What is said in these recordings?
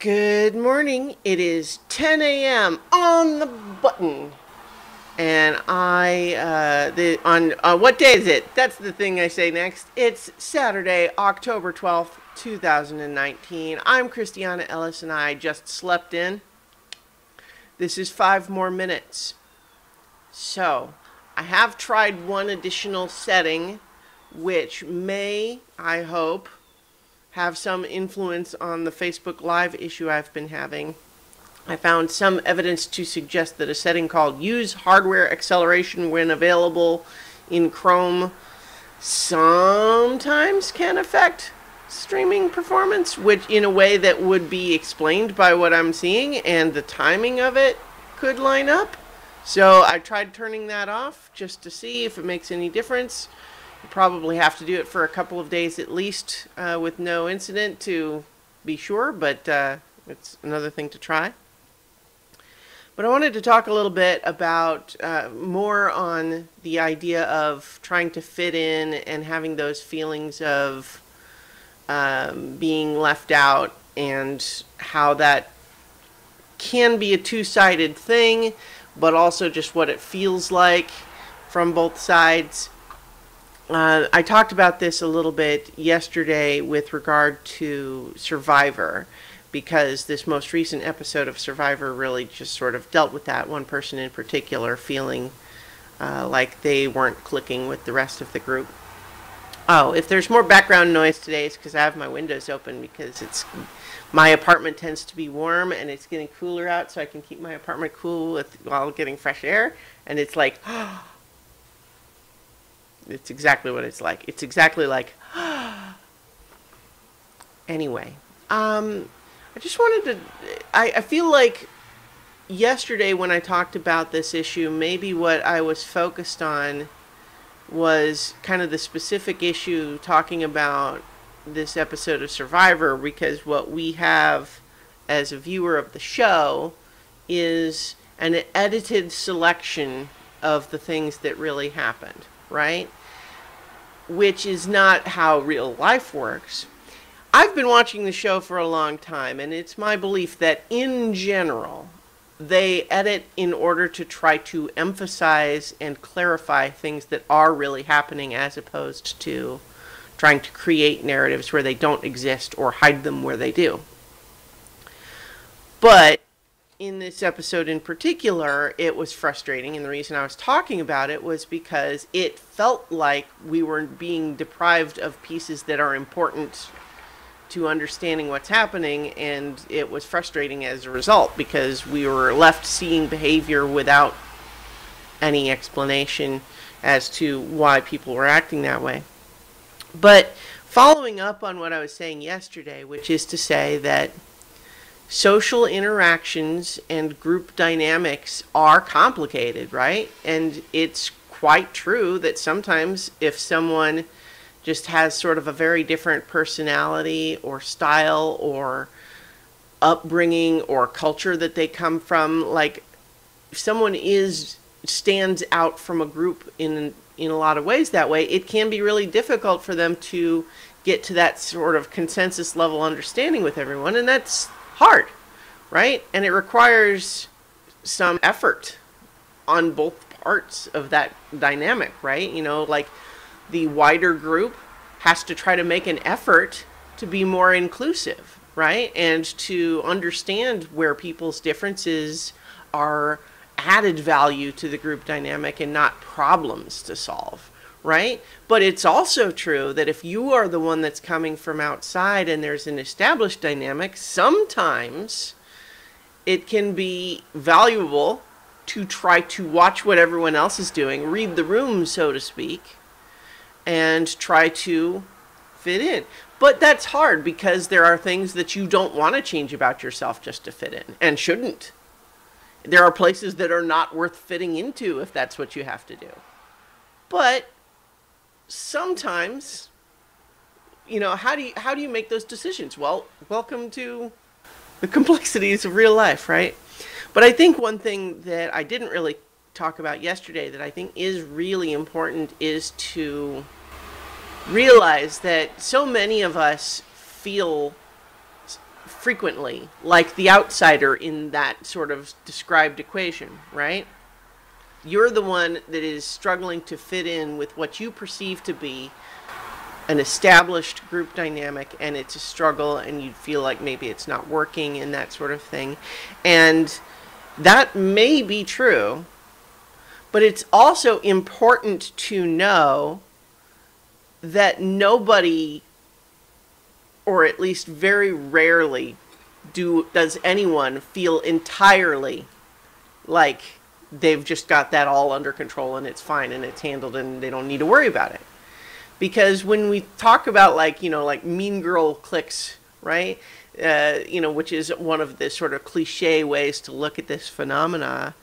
Good morning. It is 10 a.m. on the button. And on what day is it? That's the thing I say next. It's Saturday, October 12th, 2019. I'm Christiana Ellis and I just slept in. This is 5 more minutes. So, I have tried one additional setting, which may, I hope, have some influence on the Facebook Live issue I've been having. I found some evidence to suggest that a setting called Use Hardware Acceleration when available in Chrome sometimes can affect streaming performance, which in a way that would be explained by what I'm seeing, and the timing of it could line up. So I tried turning that off just to see if it makes any difference. You probably have to do it for a couple of days at least with no incident to be sure, but it's another thing to try. But I wanted to talk a little bit about more on the idea of trying to fit in and having those feelings of being left out, and how that can be a two-sided thing, but also just what it feels like from both sides. I talked about this a little bit yesterday with regard to Survivor, because this most recent episode of Survivor really just sort of dealt with that. One person in particular feeling like they weren't clicking with the rest of the group. Oh, if there's more background noise today, it's because I have my windows open, because my apartment tends to be warm and it's getting cooler out, so I can keep my apartment cool while getting fresh air. And it's like, it's exactly what it's like. It's exactly like, anyway. I just wanted to, I feel like yesterday when I talked about this issue, maybe what I was focused on was kind of the specific issue talking about this episode of Survivor, because what we have as a viewer of the show is an edited selection of the things that really happened, right? Which is not how real life works. I've been watching the show for a long time, and it's my belief that in general, they edit in order to try to emphasize and clarify things that are really happening, as opposed to trying to create narratives where they don't exist or hide them where they do. But in this episode in particular, it was frustrating, and the reason I was talking about it was because it felt like we were being deprived of pieces that are important to understanding what's happening, and it was frustrating as a result, because we were left seeing behavior without any explanation as to why people were acting that way. But following up on what I was saying yesterday, which is to say that social interactions and group dynamics are complicated, right? And it's quite true that sometimes if someone just has sort of a very different personality or style or upbringing or culture that they come from, like if someone stands out from a group in a lot of ways that way, it can be really difficult for them to get to that sort of consensus level understanding with everyone, and that's hard, right? And it requires some effort on both parts of that dynamic, right? You know, like the wider group has to try to make an effort to be more inclusive, right? And to understand where people's differences are added value to the group dynamic and not problems to solve, right? But it's also true that if you are the one that's coming from outside and there's an established dynamic, sometimes it can be valuable to try to watch what everyone else is doing, read the room, so to speak, and try to fit in. But that's hard, because there are things that you don't want to change about yourself just to fit in, and shouldn't. There are places that are not worth fitting into if that's what you have to do. But sometimes, you know, how do you make those decisions? Well, welcome to the complexities of real life, right? But I think one thing that I didn't really talk about yesterday that I think is really important is to realize that so many of us feel frequently like the outsider in that sort of described equation, right? You're the one that is struggling to fit in with what you perceive to be an established group dynamic, and it's a struggle, and you feel like maybe it's not working and that sort of thing. And that may be true, but it's also important to know that nobody, or at least very rarely, does anyone feel entirely like they've just got that all under control and it's fine and it's handled and they don't need to worry about it. Because when we talk about like mean girl cliques, right? Which is one of the sort of cliche ways to look at this phenomena.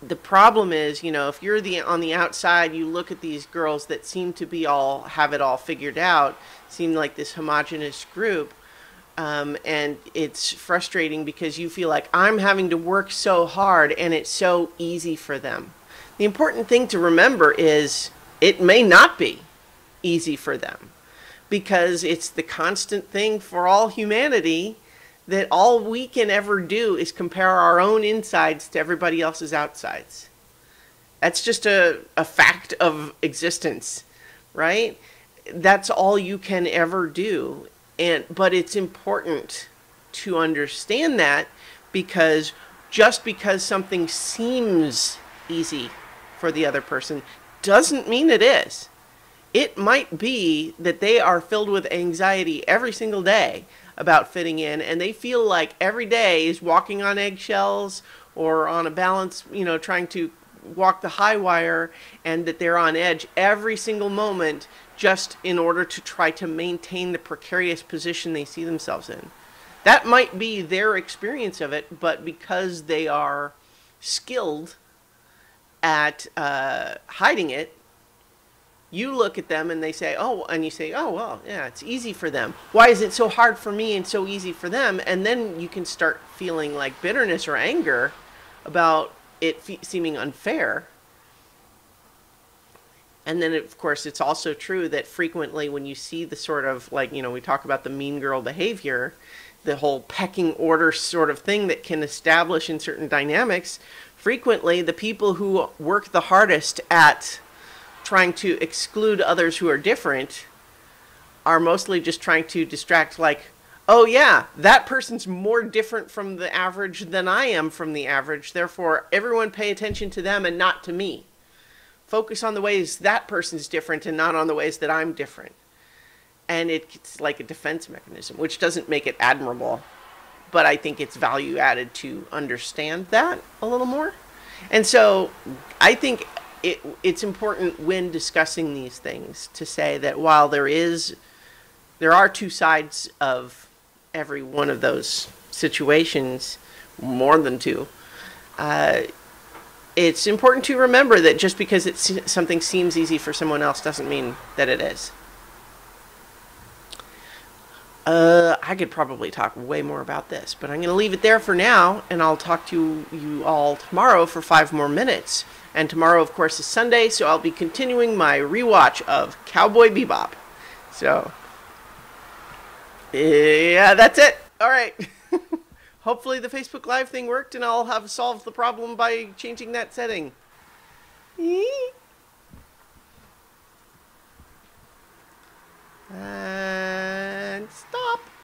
The problem is, if you're on the outside, you look at these girls that seem to have it all figured out, seem like this homogenous group, and it's frustrating because you feel like I'm having to work so hard and it's so easy for them. The important thing to remember is it may not be easy for them, because it's the constant thing for all humanity that all we can ever do is compare our own insides to everybody else's outsides. That's just a fact of existence, right? That's all you can ever do. But it's important to understand that, because just because something seems easy for the other person doesn't mean it is. It might be that they are filled with anxiety every single day about fitting in, and they feel like every day is walking on eggshells or on a balance, trying to walk the high wire, and that they're on edge every single moment just in order to try to maintain the precarious position they see themselves in. That might be their experience of it, but because they are skilled at hiding it, you look at them and you say, oh, well, yeah, it's easy for them. Why is it so hard for me and so easy for them? And then you can start feeling like bitterness or anger about it seeming unfair. And then, of course, it's also true that frequently when you see the sort of, we talk about the mean girl behavior, the whole pecking order sort of thing that can establish in certain dynamics, frequently the people who work the hardest at trying to exclude others who are different are mostly just trying to distract, oh yeah, that person's more different from the average than I am from the average, therefore everyone pay attention to them and not to me. Focus on the ways that person's different and not on the ways that I'm different. And it's like a defense mechanism, which doesn't make it admirable, but I think it's value added to understand that a little more. And so I think it's important when discussing these things to say that while there are two sides of every one of those situations, more than two, it's important to remember that just because something seems easy for someone else doesn't mean that it is. I could probably talk way more about this, but I'm going to leave it there for now, and I'll talk to you all tomorrow for 5 more minutes. And tomorrow, of course, is Sunday, so I'll be continuing my rewatch of Cowboy Bebop. So, yeah, that's it. All right. Hopefully the Facebook Live thing worked, and I'll have solved the problem by changing that setting. And stop.